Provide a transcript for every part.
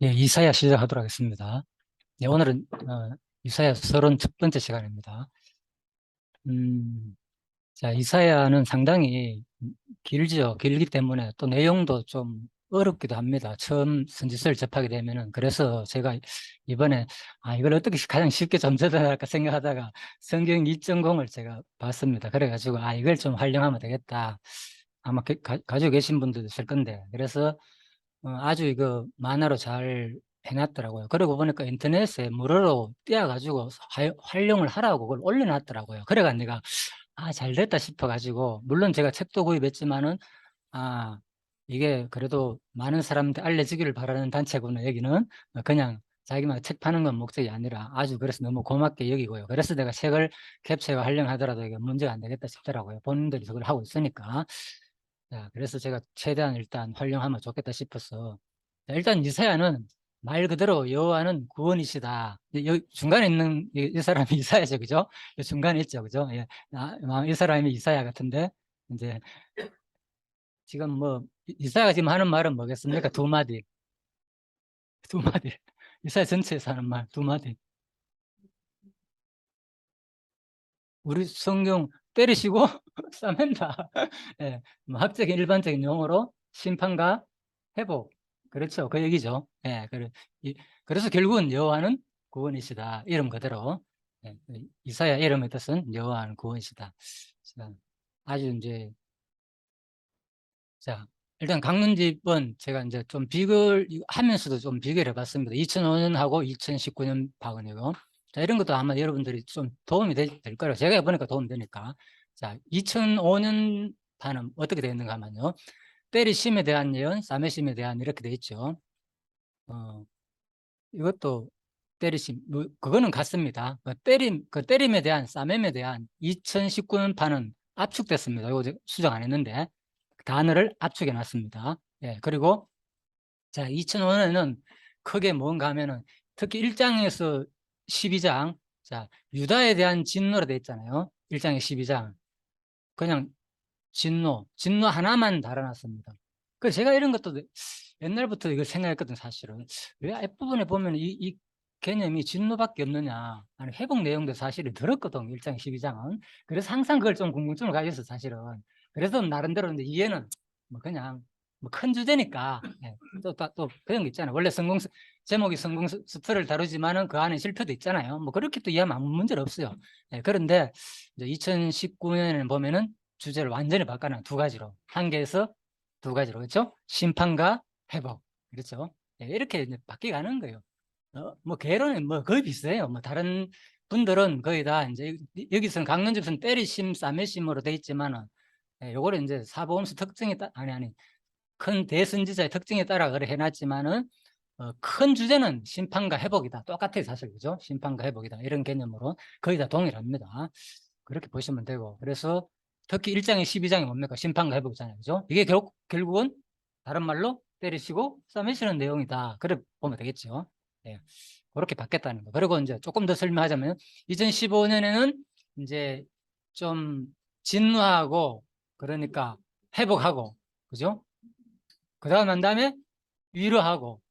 예, 이사야 시작하도록 하겠습니다. 네, 오늘은 이사야 31번째 시간입니다. 음, 자, 이사야는 상당히 길죠. 길기 때문에 또 내용도 좀 어렵기도 합니다. 처음 선지서를 접하게 되면은. 그래서 제가 이번에 이걸 어떻게 가장 쉽게 전달할까 생각하다가 성경 2.0을 제가 봤습니다. 그래가지고 이걸 좀 활용하면 되겠다. 아마 가지고 계신 분들도 있을 건데. 그래서 아주 이거 만화로 잘 해놨더라고요. 그러고 보니까 인터넷에 무료로 띄워가지고 활용을 하라고 그걸 올려놨더라고요. 그래가 내가 잘 됐다 싶어가지고, 물론 제가 책도 구입했지만은 아 이게 그래도 많은 사람한테 알려지기를 바라는 단체구나. 여기는 그냥 자기만 책 파는 건 목적이 아니라, 아주 그래서 너무 고맙게 여기고요. 그래서 내가 책을 캡처해서 활용하더라도 이게 문제가 안 되겠다 싶더라고요. 본인들이 그걸 하고 있으니까. 자, 그래서 제가 최대한 일단 활용하면 좋겠다 싶어서. 자, 일단 이사야는 말 그대로 여호와는 구원이시다. 여기 중간에 있는 이 사람이 이사야죠, 그죠? 이 중간에 있죠, 그죠? 예. 이 사람이 이사야 같은데, 이제 지금 뭐 이사야가 지금 하는 말은 뭐겠습니까? 두 마디, 두 마디. 이사야 전체에서 하는 말 두 마디. 우리 성경 때리시고 싸맨다. 예, 뭐 학적인 일반적인 용어로 심판과 회복. 그렇죠. 그 얘기죠. 예, 그래서 결국은 여호와는 구원이시다. 이름 그대로. 예, 이사야 이름의 뜻은 여호와는 구원이시다. 자, 아주 이제, 자, 일단 강론집은 제가 이제 좀 하면서도 좀 비교를 해봤습니다. 2005년하고 2019년 박은이고. 자, 이런 것도 아마 여러분들이 좀 도움이 될 거라고. 제가 해보니까 도움이 되니까. 자, 2005년 판은 어떻게 되어 있는가 하면요. 때리심에 대한 예언, 싸매심에 대한 이렇게 되어 있죠. 이것도 때리심, 그거는 같습니다. 그 때림에 대한, 싸매에 대한 2019년 판은 압축됐습니다. 이거 수정 안 했는데. 단어를 압축해 놨습니다. 예, 그리고 자, 2005년에는 크게 뭔가 하면은 특히 1장에서 12장, 자, 유다에 대한 진노로 되어 있잖아요. 1장에 12장. 그냥 진노 하나만 달아놨습니다. 그 제가 이런 것도 옛날부터 이걸 생각했거든, 사실은. 왜 앞부분에 보면 이 개념이 진노밖에 없느냐. 아니, 회복 내용도 사실은 들었거든, 1장, 12장은. 그래서 항상 그걸 좀 궁금증을 가졌어, 사실은. 그래서 나름대로 이제 이해는 뭐 그냥 뭐 큰 주제니까. 예. 또 그런 거 있잖아요. 원래 제목이 성공 스토리를 다루지만은 그 안에 실패도 있잖아요. 뭐 그렇게 또 이해하면 아무 문제는 없어요. 예. 그런데 이제 2019년에 보면은 주제를 완전히 바꿔놔. 두 가지로. 한 개에서 두 가지로. 그렇죠? 심판과 회복. 그렇죠? 예, 이렇게 이제 바뀌어가는 거예요. 뭐 개론은 뭐 거의 비슷해요. 뭐 다른 분들은 거의 다 이제 여기서는 강론집에서는 때리심, 싸매심으로 돼 있지만은, 요거를 이제 사보험수 특징에 아니 큰 대선지자의 특징에 따라 그래 해놨지만은, 큰 주제는 심판과 회복이다. 똑같아요, 사실. 그죠? 심판과 회복이다. 이런 개념으로 거의 다 동일합니다. 그렇게 보시면 되고. 그래서 특히 1장에 12장이 뭡니까? 심판과 회복이잖아요. 그죠? 이게 결국은 다른 말로 때리시고 싸매시는 내용이다. 그래 보면 되겠죠. 예. 그렇게 바뀌었다는 거. 그리고 이제 조금 더 설명하자면 2015년에는 이제 좀 진노하고, 그러니까 회복하고, 그죠? 그 다음 한 다음에 위로하고.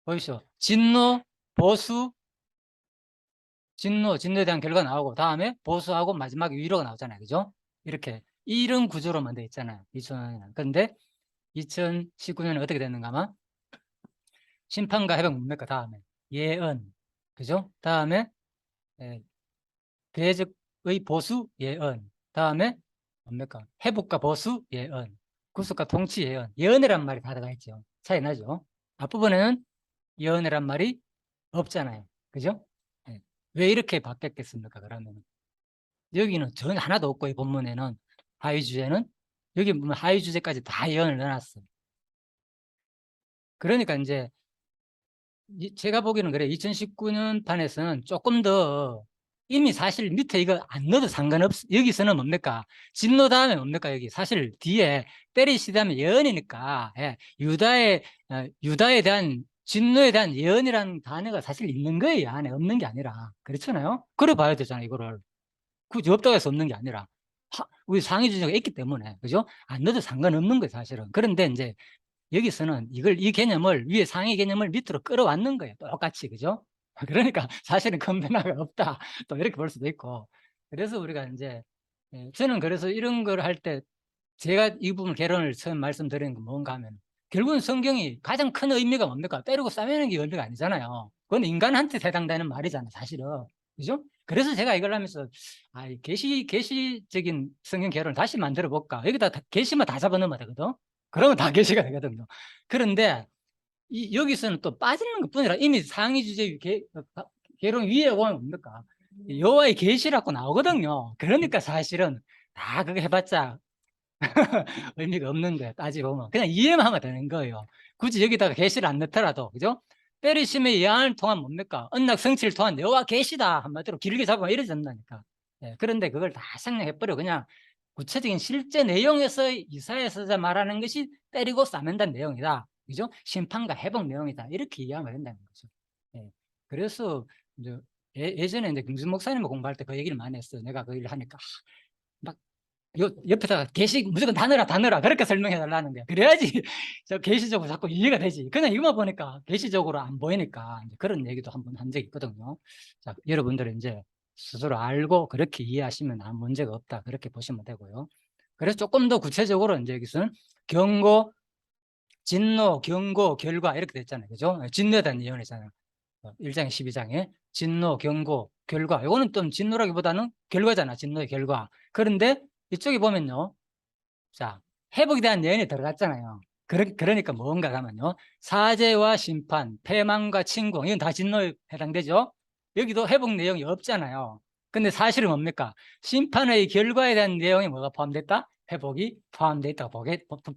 보이시죠? 진노, 보수, 진노에 대한 결과가 나오고, 다음에 보수하고 마지막에 위로가 나오잖아요. 그죠? 이렇게 이런 구조로만 돼 있잖아요. 2000년에는. 그런데 2019년에 어떻게 됐는가 하면 심판과 회복 뭡니까? 다음에 예언. 그죠? 다음에 예, 대적의 보수 예언. 다음에 뭡니까? 회복과 보수 예언. 구속과 통치 예언. 예언이란 말이 다 들어가 있죠. 차이 나죠? 앞부분에는 예언이란 말이 없잖아요. 그죠? 예. 왜 이렇게 바뀌었겠습니까? 그러면 여기는 전혀 하나도 없고, 이 본문에는 하위 주제는, 여기 보면 하위 주제까지 다 예언을 넣어놨어. 그러니까 이제 제가 보기에는 그래. 2019년 판에서는 조금 더, 이미 사실 밑에 이거 안 넣어도 여기서는 뭡니까? 진노 다음에 뭡니까? 여기 사실 뒤에 때리시다면 예언이니까, 예. 유다에 대한 진노에 대한 예언이라는 단어가 사실 있는 거예요. 안에 없는 게 아니라. 그렇잖아요. 그래 봐야 되잖아, 이거를. 굳이 없다고 해서 없는 게 아니라 우리 상위 주제가 있기 때문에, 그죠? 안 넣어도 상관없는 거예요, 사실은. 그런데 이제 여기서는 이 개념을, 위에 상위 개념을 밑으로 끌어왔는 거예요. 똑같이, 그죠? 그러니까 사실은 큰 변화가 없다. 또 이렇게 볼 수도 있고. 그래서 우리가 이제, 저는 그래서 이런 걸 할 때 제가 이 부분 개론을 처음 말씀드리는 건 뭔가 하면, 결국은 성경이 가장 큰 의미가 뭡니까? 때리고 싸매는 게 의미가 아니잖아요. 그건 인간한테 해당되는 말이잖아요, 사실은. 그죠? 그래서 제가 이걸 하면서, 계시적인 성경 개론을 다시 만들어 볼까? 여기다 계시만 다 잡아넣으면 되거든? 그러면 다 계시가 되거든요. 그런데, 여기서는 또 빠지는 것 뿐이라 이미 상위 주제 개론 위에 보면 뭡니까? 여호와의 계시라고 나오거든요. 그러니까 사실은 다 그거 해봤자 의미가 없는 거야, 따지보면. 그냥 이해만 하면 되는 거예요. 굳이 여기다가 계시를 안 넣더라도, 그죠? 때리심의 예언을 통한 뭡니까? 언락 성취를 통한 여호와 계시다. 한마디로 길게 잡으면 이래진다니까. 그런데 그걸 다 생략해버려. 그냥 구체적인 실제 내용에서 이사야서자 말하는 것이 때리고 싸맨다는 내용이다. 그죠? 심판과 회복 내용이다. 이렇게 이해하면 된다는 거죠. 그래서 이제 예전에 이제 김준 목사님 공부할 때 그 얘기를 많이 했어요. 내가 그 일을 하니까 막 옆에다가 계시 무조건 다 넣어라 다 넣어라 그렇게 설명해 달라는 거야. 그래야지 저 계시적으로 자꾸 이해가 되지. 그냥 이거만 보니까 계시적으로 안 보이니까 이제 그런 얘기도 한번 한 적이 있거든요. 자, 여러분들은 이제 스스로 알고 그렇게 이해하시면 아무 문제가 없다 그렇게 보시면 되고요. 그래서 조금 더 구체적으로 이제 여기서는 경고, 진노, 경고, 결과 이렇게 됐잖아요. 그죠? 진노에 대한 예언이잖아요. 1장에 12장에 진노, 경고, 결과. 이거는 좀 진노라기보다는 결과잖아. 진노의 결과. 그런데 이쪽에 보면요. 자, 회복에 대한 예언이 들어갔잖아요. 그러니까 뭔가 하면요. 사죄와 심판, 패망과 침공, 이건 다 진노에 해당되죠. 여기도 회복 내용이 없잖아요. 근데 사실은 뭡니까? 심판의 결과에 대한 내용이 뭐가 포함됐다? 회복이 포함되어 있다고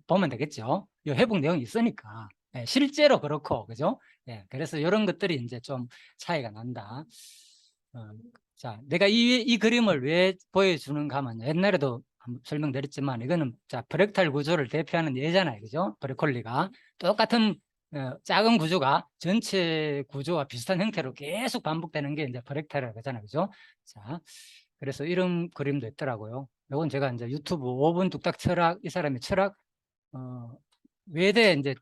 보면 되겠죠. 이 회복 내용이 있으니까. 실제로 그렇고, 그죠? 그래서 이런 것들이 이제 좀 차이가 난다. 자, 내가 이 그림을 왜 보여주는가 하면 옛날에도 한번 설명드렸지만 이거는 자 브렉탈 구조를 대표하는 예잖아요. 그죠? 브로콜리가 똑같은 작은 구조가 전체 구조와 비슷한 형태로 계속 반복되는 게 이제 브렉탈이라고 하잖아요. 그죠? 자, 그래서 이런 그림도 있더라고요. 이건 제가 이제 유튜브 5분 뚝딱 철학, 이 사람이 철학 외대 이제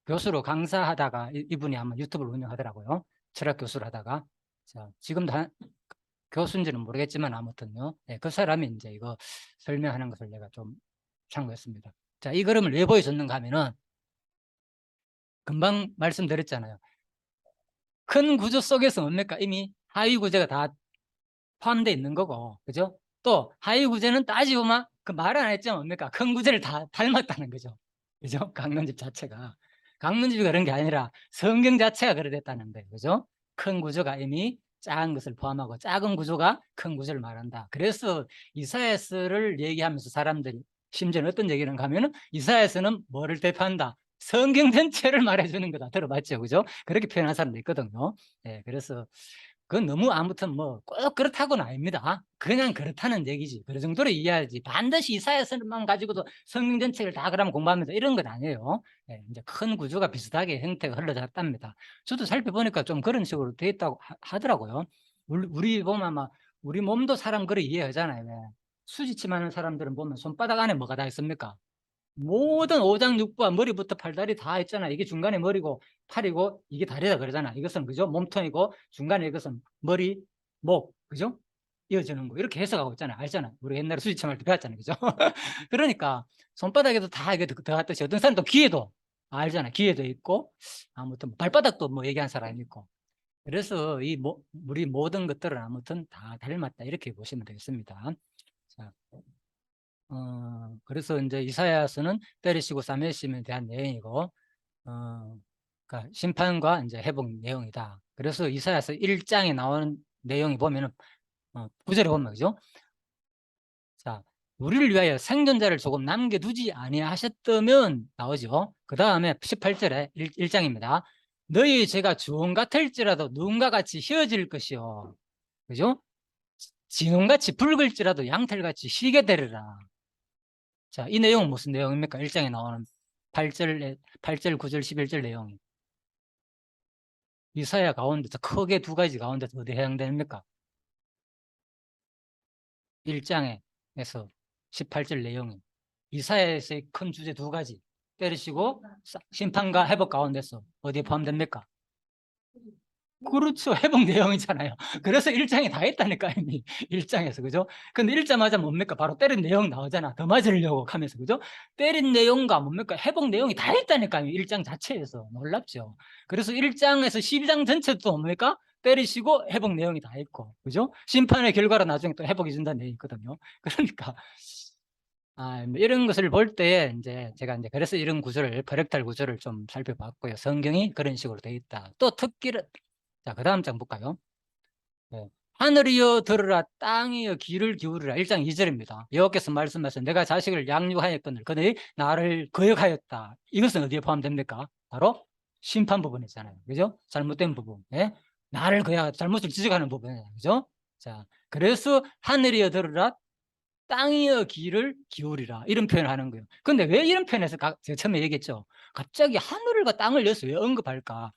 교수로 강사하다가 이분이 아마 유튜브를 운영하더라고요. 철학 교수를 하다가. 자, 지금 교수인지는 모르겠지만 아무튼요. 그 사람이 이제 이거 설명하는 것을 내가 좀 참고했습니다. 자, 이 그림을 왜 보여줬는가 하면은 금방 말씀드렸잖아요. 큰 구조 속에서 뭡니까? 이미 하위 구조가 다 포함되어 있는 거고, 그죠? 또 하위 구조는 따지보면 그 말 안 했지만 뭡니까? 큰 구조를 다 닮았다는 거죠. 그죠? 강론집 자체가. 강론집이 그런 게 아니라 성경 자체가 그랬다는 거예요. 그죠? 큰 구조가 이미 작은 것을 포함하고 작은 구조가 큰 구조를 말한다. 그래서 이사야서를 얘기하면서 사람들이 심지어는 어떤 얘기를 하면은 이사야서는 뭐를 대표한다? 성경 전체를 말해주는 거다. 들어봤죠? 그죠? 그렇게 표현한 사람도 있거든요. 그래서 그건 너무 아무튼 뭐 꼭 그렇다고는 아닙니다. 그냥 그렇다는 얘기지. 그 정도로 이해하지. 반드시 이사야서만 가지고도 성경 전체를 다 그러면 공부하면서 이런 건 아니에요. 이제 큰 구조가 비슷하게 형태가 흘러졌답니다. 저도 살펴보니까 좀 그런 식으로 돼 있다고 하더라고요. 우리 보면 막 우리 몸도 사람 그렇게 이해하잖아요. 수지침 하는 사람들은 보면 손바닥 안에 뭐가 다 있습니까? 모든 오장육부와 머리부터 팔다리 다 있잖아. 이게 중간에 머리고 팔이고 이게 다리다 그러잖아. 이것은 그죠? 몸통이고 중간에 이것은 머리, 목, 그죠? 이어지는 거 이렇게 해석하고 있잖아. 알잖아. 우리 옛날에 수지침 할 때 배웠잖아. 그죠? 그러니까 손바닥에도 다 이게 들어갔듯이 어떤 사람도 귀에도 알잖아. 귀에도 있고 아무튼 발바닥도 뭐 얘기한 사람이 있고. 그래서 우리 모든 것들은 아무튼 다 닮았다. 이렇게 보시면 되겠습니다. 자. 그래서 이제 이사야서는 때리시고 싸매심에 대한 내용이고, 그러니까 심판과 이제 회복 내용이다. 그래서 이사야서 1장에 나오는 내용이 보면은, 9절에 보면, 그죠? 자, 우리를 위하여 생존자를 조금 남겨두지 아니하셨다면 나오죠. 그 다음에 18절에 1장입니다. 너희 죄가 주홍 같을지라도 눈과 같이 휘어질 것이요. 그죠? 진홍같이 붉을지라도 양털같이 희게 되리라. 자, 이 내용은 무슨 내용입니까? 1장에 나오는 8절, 9절, 11절 내용이. 이사야 가운데서 크게 두 가지 가운데서 어디 해당됩니까? 1장에서 18절 내용이. 이사야에서의 큰 주제 두 가지. 때리시고 심판과 회복 가운데서 어디에 포함됩니까? 그렇죠. 회복 내용이잖아요. 그래서 1장에 다 했다니까 이미 1장에서 그죠? 근데 읽자마자 뭡니까? 바로 때린 내용 나오잖아. 더 맞으려고 하면서 그죠? 때린 내용과 뭡니까? 회복 내용이 다 했다니까 1장 자체에서. 놀랍죠. 그래서 1장에서 12장 전체도 뭡니까? 때리시고 회복 내용이 다 있고 그죠? 심판의 결과로 나중에 또 회복해 준다는 내용이 있거든요. 그러니까 이런 것을 볼 때 이제 제가 이제 그래서 이런 구조를 퍼렉탈 구조를 좀 살펴봤고요. 성경이 그런 식으로 되어 있다. 또 특기를 자, 그 다음 장 볼까요? 네. 하늘이여 들으라 땅이여 귀를 기울이라 1장 2절입니다. 여호와께서 말씀하신 내가 자식을 양육하였거늘 그들이 나를 거역하였다. 이것은 어디에 포함됩니까? 바로 심판 부분이잖아요. 그죠? 잘못된 부분. 예? 나를 거역, 잘못을 지적하는 부분이에요. 그죠? 자, 그래서 하늘이여 들으라 땅이여 귀를 기울이라 이런 표현을 하는 거예요. 근데 왜 이런 표현에서 제가 처음에 얘기했죠. 갑자기 하늘과 땅을 여기서 왜 언급할까?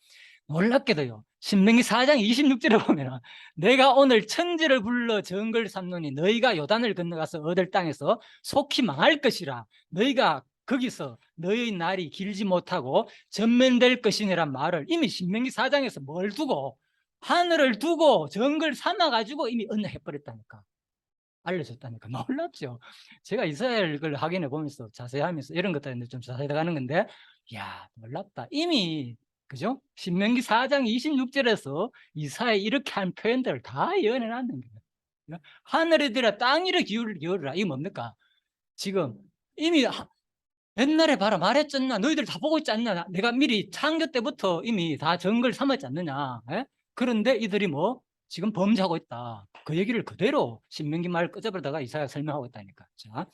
놀랍게도요. 신명기 4장 26절에 보면 내가 오늘 천지를 불러 정글 삼노니 너희가 요단을 건너가서 얻을 땅에서 속히 망할 것이라 너희가 거기서 너희 날이 길지 못하고 전면될 것이니란 말을 이미 신명기 4장에서 뭘 두고 하늘을 두고 정글 삼아가지고 이미 언급해버렸다니까. 알려줬다니까 놀랍죠. 제가 이스라엘 걸 확인해 보면서 자세히 하면서 이런 것들인데 좀 자세히 들어가는 건데 야 놀랍다. 이미 그죠? 신명기 4장 26절에서 이사야 이렇게 한 표현들을 다 예언해 놨는 거예요. 하늘에 들어 땅 위로 기울이라 이게 뭡니까? 지금 이미 옛날에 봐라 말했잖냐 너희들 다 보고 있지 않냐 내가 미리 창조 때부터 이미 다 정글 삼았지 않느냐 에? 그런데 이들이 뭐 지금 범죄하고 있다 그 얘기를 그대로 신명기 말 끄집어다가 이사야 설명하고 있다니까. 자,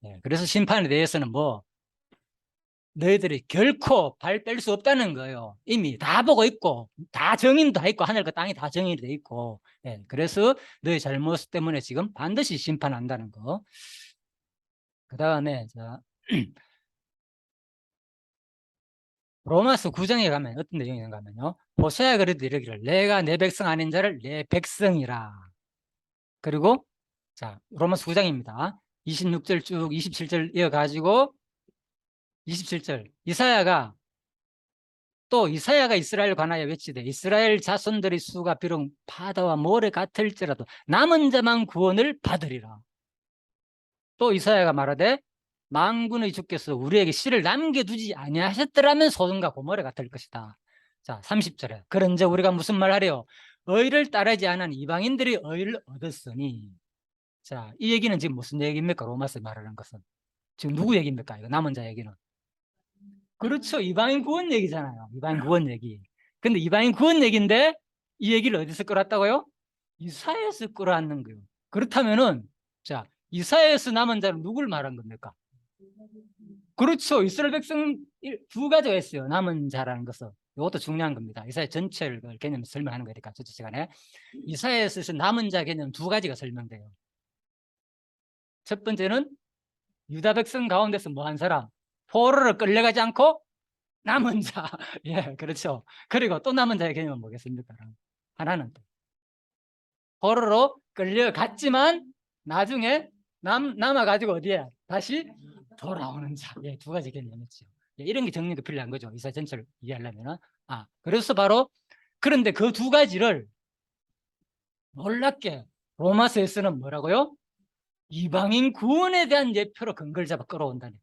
네, 그래서 심판에 대해서는 뭐 너희들이 결코 발 뺄 수 없다는 거예요. 이미 다 보고 있고 다 정인도 다 있고 하늘과 땅이 다 정인이 돼 있고 네, 그래서 너희 잘못 때문에 지금 반드시 심판한다는 거. 그 다음에 자 로마서 9장에 가면 어떤 내용이 있는가 하면요. 호세아가 그래도 이러기를 내가 내 백성 아닌 자를 내 백성이라. 그리고 자 로마서 9장입니다. 26절 쭉 27절 이어가지고 27절 이사야가 또 이사야가 이스라엘 관하여 외치되 이스라엘 자손들의 수가 비록 바다와 모래 같을지라도 남은 자만 구원을 받으리라. 또 이사야가 말하되 만군의 주께서 우리에게 씨를 남겨두지 아니하셨더라면 소돔과 고모라 같을 것이다. 자 30절에 그런즉 우리가 무슨 말 하래요? 의를 따르지 않은 이방인들이 의를 얻었으니 자 이 얘기는 지금 무슨 얘기입니까? 로마서 말하는 것은 지금 누구 얘기입니까? 이거 남은 자 얘기는 그렇죠. 이방인 구원 얘기잖아요. 이방인 구원 얘기. 근데 이방인 구원 얘기인데 이 얘기를 어디서 끌었다고요? 이사야에서 끌어안는 거예요. 그렇다면은 자 이사야에서 남은 자는 누굴 말한 겁니까? 그렇죠. 이스라엘 백성 두 가지가 있어요. 남은 자라는 것은. 이것도 중요한 겁니다. 이사야 전체를 개념 설명하는 거니까 저쪽 시간에. 이사야에서 남은 자 개념 두 가지가 설명돼요. 첫 번째는 유다 백성 가운데서 뭐 한 사람? 포로로 끌려가지 않고 남은 자. 예, 그렇죠. 그리고 또 남은 자의 개념은 뭐겠습니까? 하나는 또 포로로 끌려갔지만 나중에 남아가지고 어디에? 다시 돌아오는 자. 예, 두 가지 개념이죠. 예, 이런 게 정리가 필요한 거죠. 이사 전체를 이해하려면은. 그래서 바로 그런데 그 두 가지를 놀랍게 로마서에서는 뭐라고요? 이방인 구원에 대한 예표로 근거를 잡아 끌어온다니까.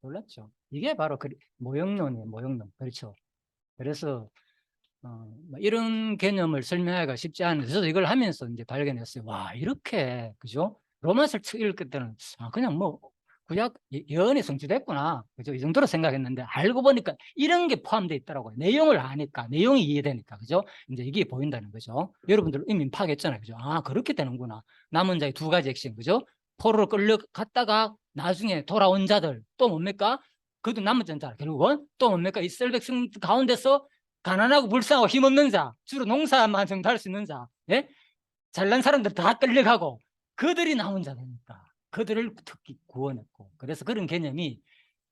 놀랍죠. 이게 바로 모형론이에요. 모형론. 그렇죠. 그래서 뭐 이런 개념을 설명하기가 쉽지 않은데 저도 이걸 하면서 이제 발견했어요. 와 이렇게 그죠? 로마서를 읽을 때는 그냥 뭐 구약 예언이 성취됐구나 그죠? 이 정도로 생각했는데 알고 보니까 이런 게 포함되어 있더라고요. 내용을 아니까 내용이 이해되니까 그죠? 이제 이게 보인다는 거죠. 여러분들 이미 파악했잖아요. 그죠? 그렇게 되는구나. 남은 자의 두 가지 핵심 그죠? 포로로 끌려갔다가 나중에 돌아온 자들 또 뭡니까? 그도 남은 자 결국은 또 뭡니까? 이스라엘 백성 가운데서 가난하고 불쌍하고 힘없는 자, 주로 농사만 정도 할 수 있는 자, 예? 잘난 사람들 다 끌려가고 그들이 남은 자니까 그들을 특히 구원했고 그래서 그런 개념이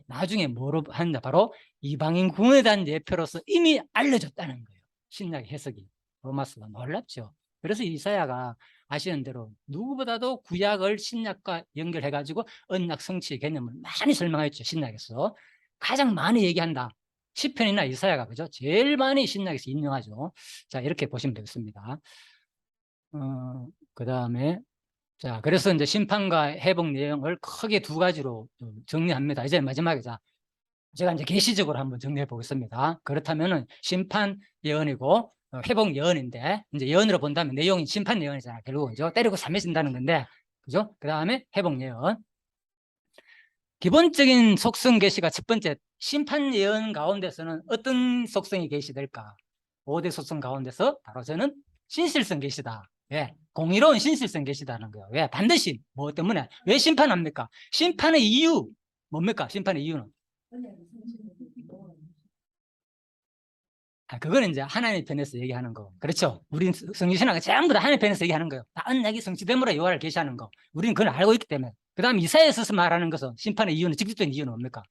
나중에 뭐로 하느냐 바로 이방인 구원에 대한 예표로서 이미 알려졌다는 거예요. 신약의 해석이. 로마서가 놀랍죠. 그래서 이사야가 아시는 대로 누구보다도 구약을 신약과 연결해가지고 언약 성취의 개념을 많이 설명했죠. 신약에서. 가장 많이 얘기한다. 시편이나 이사야가 그죠? 제일 많이 신약에서 인용하죠. 자, 이렇게 보시면 되겠습니다. 그 다음에 자, 그래서 이제 심판과 회복 내용을 크게 두 가지로 정리합니다. 이제 마지막에 자, 제가 이제 계시적으로 한번 정리해 보겠습니다. 그렇다면은 심판 예언이고 회복 예언인데 이제 예언으로 본다면 내용이 심판 예언이잖아요. 결국은죠. 때리고 삼해진다는 건데, 그죠? 그 다음에 회복 예언. 기본적인 속성 계시가 첫 번째 심판 예언 가운데서는 어떤 속성이 계시될까? 5대 속성 가운데서 바로 저는 신실성 계시다. 예, 공의로운 신실성 계시다는 거예요. 왜? 반드시 뭐 때문에? 왜 심판합니까? 심판의 이유 뭡니까? 심판의 이유는 그거는 이제 하나님 편에서 얘기하는 거. 그렇죠? 우린 성경신학은 전부 다 하나님 편에서 얘기하는 거예요. 다 언약이 성취됨으로 여호와를 계시하는 거. 우리는 그걸 알고 있기 때문에. 그 다음 이사야에서 말하는 것은 심판의 이유는 직접적인 이유는 뭡니까?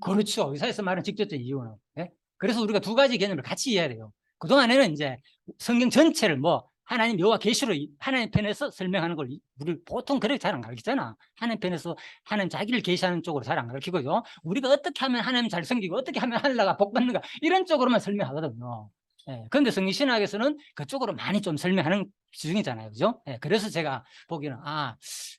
그렇죠. 이사야에서 말하는 직접적인 이유는. 예? 그래서 우리가 두 가지 개념을 같이 이해해야 돼요. 그동안에는 이제 성경 전체를 뭐 하나님 여호와 계시로 하나님 편에서 설명하는 걸 우리 보통 그렇게 잘 안 가르치잖아. 하나님 편에서 하나님 자기를 계시하는 쪽으로 잘 안 가르치고요. 우리가 어떻게 하면 하나님 잘 섬기고 어떻게 하면 하늘나라 복 받는가 이런 쪽으로만 설명하거든요. 예, 그런데 성경신학에서는 그쪽으로 많이 좀 설명하는 중이잖아요. 그죠? 예, 그래서 제가 보기에는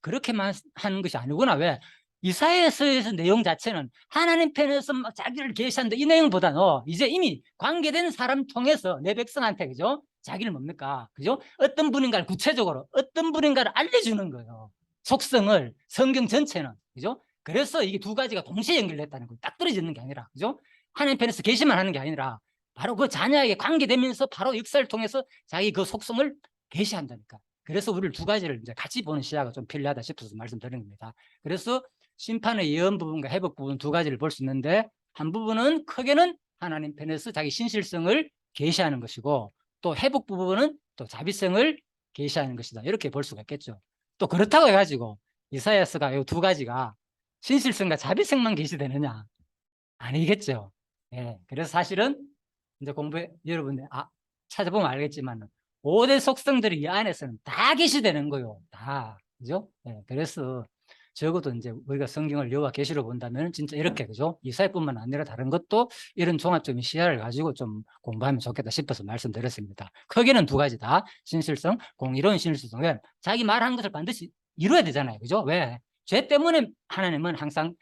그렇게만 하는 것이 아니구나. 왜? 이사야서에서 내용 자체는 하나님 편에서 막 자기를 계시한다 이 내용보다는 이제 이미 관계된 사람 통해서 내 백성한테 그죠? 자기를 뭡니까? 그죠? 어떤 분인가를 구체적으로 어떤 분인가를 알려주는 거예요. 속성을 성경 전체는 그죠? 그래서 이게 두 가지가 동시에 연결됐다는 거예요. 딱 떨어지는 게 아니라 그죠? 하나님 편에서 계시만 하는 게 아니라 바로 그 자녀에게 관계되면서 바로 역사를 통해서 자기 그 속성을 계시한다니까. 그래서 우리를 두 가지를 이제 같이 보는 시야가 좀 필요하다 싶어서 말씀드리는 겁니다. 그래서 심판의 예언 부분과 회복 부분 두 가지를 볼 수 있는데 한 부분은 크게는 하나님 편에서 자기 신실성을 계시하는 것이고 또 회복 부분은 또 자비성을 계시하는 것이다. 이렇게 볼 수가 있겠죠. 또 그렇다고 해가지고 이사야서가 이 두 가지가 신실성과 자비성만 계시되느냐? 아니겠죠. 예, 그래서 사실은 이제 여러분들 찾아보면 알겠지만 5대 속성들이 이 안에서는 다 계시되는 거예요. 다. 그죠? 예, 그래서 적어도 이제 우리가 성경을 여호와 계시로 본다면 진짜 이렇게 그죠? 이사야뿐만 아니라 다른 것도 이런 종합적인 시야를 가지고 좀 공부하면 좋겠다 싶어서 말씀드렸습니다. 크게는 두 가지다. 신실성, 공의로운 신실성. 왜? 자기 말한 것을 반드시 이루어야 되잖아요. 그죠? 왜? 죄 때문에 하나님은 항상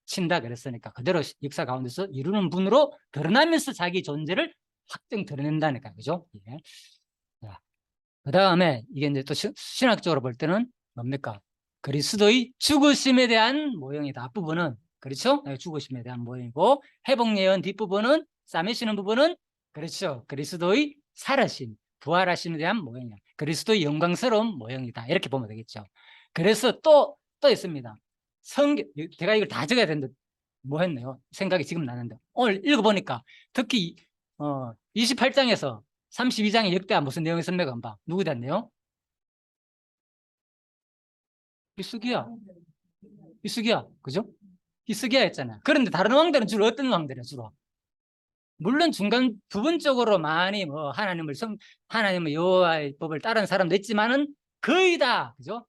친다 그랬으니까 그대로 역사 가운데서 이루는 분으로 드러나면서 자기 존재를 확정 드러낸다니까. 그죠? 예. 그 다음에 이게 이제 또 신학적으로 볼 때는 뭡니까? 그리스도의 죽으심에 대한 모형이다. 앞부분은 그렇죠? 네, 죽으심에 대한 모형이고 회복 예언 뒷부분은 싸매시는 부분은 그렇죠. 그리스도의 살아심, 부활하심에 대한 모형이야. 그리스도의 영광스러운 모형이다. 이렇게 보면 되겠죠. 그래서 또 있습니다. 제가 이걸 다 적어야 되는데 뭐 했네요. 생각이 지금 나는데 오늘 읽어보니까 특히 28장에서 32장의 역대가 무슨 내용이 있습니까? 금방 누구 됐네요? 히스기야, 그죠? 히스기야 했잖아요. 그런데 다른 왕들은 주로 어떤 왕들이야, 주로? 물론 중간 부분적으로 많이 뭐 하나님의 여호와의 법을 따르는 사람도 있지만은 거의 다, 그죠?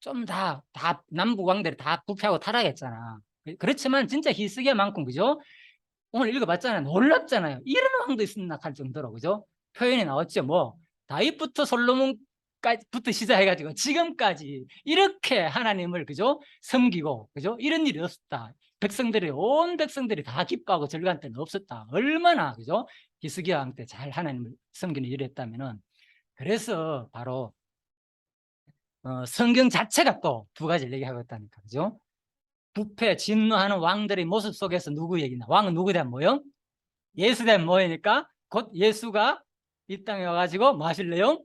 좀 다 남북 왕들이 다 부패하고 타락했잖아. 그렇지만 진짜 히스기야만큼, 그죠? 오늘 읽어봤잖아요. 놀랍잖아요. 이런 왕도 있었나 할 정도로, 그죠? 표현이 나왔죠. 뭐 다윗부터 솔로몬까지부터 시작해가지고 지금까지 이렇게 하나님을 그죠? 섬기고 그죠? 이런 일이 없었다. 온 백성들이 다 기뻐하고 절간 때는 없었다. 얼마나 그죠? 히스기야 왕 때 잘 하나님을 섬기는 일을 했다면은 그래서 바로 성경 자체가 또 두 가지를 얘기하고 있다니까, 그죠? 부패 진노하는 왕들의 모습 속에서 누구 얘기나? 왕은 누구에 대한 모형? 예수에 대한 모형이니까 곧 예수가 이 땅에 와가지고 뭐 하실래요?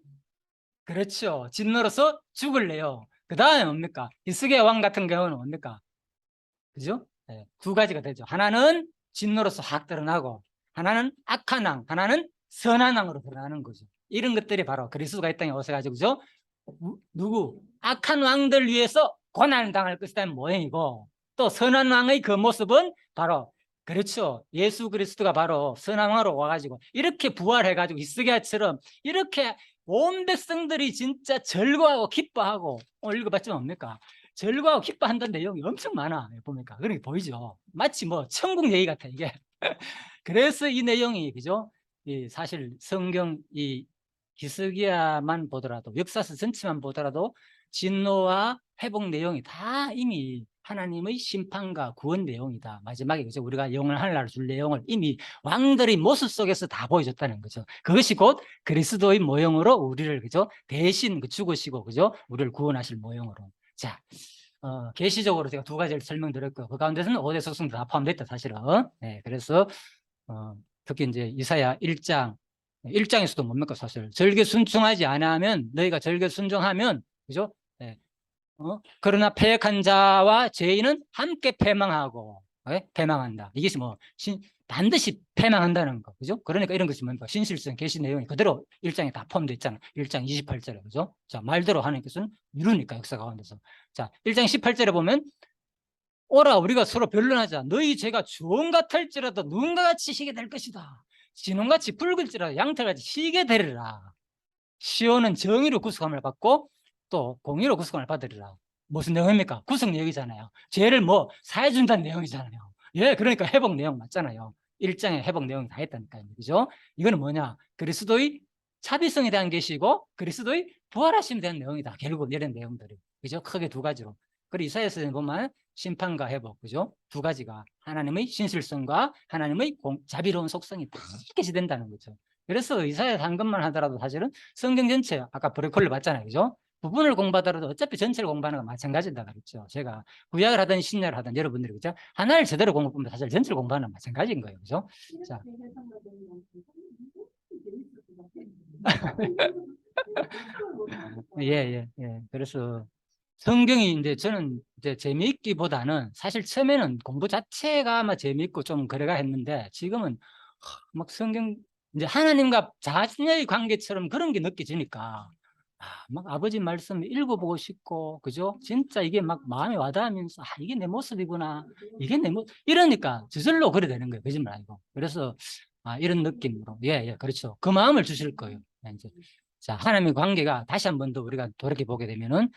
그렇죠. 진노로서 죽을래요. 그 다음에 뭡니까? 히스기야 왕 같은 경우는 뭡니까? 그죠? 네, 두 가지가 되죠. 하나는 진노로서 확 드러나고 하나는 악한 왕, 하나는 선한 왕으로 드러나는 거죠. 이런 것들이 바로 그리스도가 이 땅에 오셔가지고 그죠? 누구? 악한 왕들 위해서 고난을 당할 것이라는 모형이고 또 선한 왕의 그 모습은 바로 그렇죠. 예수 그리스도가 바로 선한 왕으로 와가지고 이렇게 부활해가지고 히스기야처럼 이렇게 온 백성들이 진짜 절거하고 기뻐하고 오늘 읽어봤지만 뭡니까? 절과하고 기뻐한다는 내용이 엄청 많아. 보니까. 그러니까 보이죠? 마치 뭐 천국 얘기 같아, 이게. 그래서 이 내용이, 그죠? 이 사실 성경 이 히스기야만 보더라도, 역사서 전체만 보더라도 진노와 회복 내용이 다 이미 하나님의 심판과 구원 내용이다. 마지막에, 그죠? 우리가 영원한 하늘나라 줄 내용을 이미 왕들의 모습 속에서 다 보여줬다는 거죠. 그것이 곧 그리스도의 모형으로 우리를, 그죠? 대신 죽으시고, 그죠? 우리를 구원하실 모형으로. 자, 계시적으로 제가 두 가지를 설명드렸고요. 그 가운데서는 5대 속성도 다 포함됐다, 사실은. 네, 그래서 특히 이제 이사야 1장에서도 뭡니까, 사실. 절개 순종하지 않으면, 너희가 절개 순종하면, 그죠? 네. 그러나 패역한 자와 죄인은 함께 패망하고, 네? 패망한다. 이것이 뭐, 반드시 패망한다는 거, 그죠? 그러니까 이런 것이 뭡니까? 신실성, 계시 내용이 그대로 1장에 다 포함되어 있잖아요. 1장 28절에, 그죠? 자, 말대로 하나님께서는 이루니까, 역사 가운데서. 자, 1장 18절에 보면, 오라, 우리가 서로 변론하자. 너희 죄가 주홍 같을지라도 눈과 같이 희게 될 것이다. 진홍같이 붉을지라도 양털같이 희게 되리라. 시온은 정의로 구속함을 받고 또 공의로 구속함을 받으리라. 무슨 내용입니까? 구속 내용이잖아요. 죄를 뭐 사해준다는 내용이잖아요. 예, 그러니까 회복 내용 맞잖아요. 1장에 회복 내용이 다 있다니까요. 그죠? 이거는 뭐냐? 그리스도의 자비성에 대한 것이고 그리스도의 부활하심에 대한 내용이다. 결국 이런 내용들이. 그죠? 크게 두 가지로. 그리고 이사야서에 보면 심판과 회복, 그죠? 두 가지가 하나님의 신실성과 하나님의 자비로운 속성이 다 계시된다는 거죠. 그래서 이사야 한 것만 하더라도 사실은 성경 전체, 아까 브레콜을 봤잖아요, 그죠? 부분을 공부하더라도 어차피 전체를 공부하는 건 마찬가지다 그랬죠. 제가 구약을 하든 신약을 하든 여러분들이, 그죠? 하나를 제대로 공부하면 사실 전체를 공부하는 건 마찬가지인 거예요, 그죠? 자. 예, 예, 예. 그래서 성경이 이제 저는 이제 재미있기보다는 사실 처음에는 공부 자체가 아마 재미있고 좀 그래가 했는데 지금은 막 성경 이제 하나님과 자신의 관계처럼 그런 게 느껴지니까 막 아버지 말씀 읽어보고 싶고, 그죠? 진짜 이게 막 마음에 와닿으면서 이게 내 모습이구나, 이게 내 모습, 이러니까 저절로 그래 되는 거예요, 거짓말 아니고. 그래서 이런 느낌으로, 예, 예, 그렇죠. 그 마음을 주실 거예요. 이제 자, 하나님의 관계가 다시 한 번 더 우리가 돌이켜 보게 되면은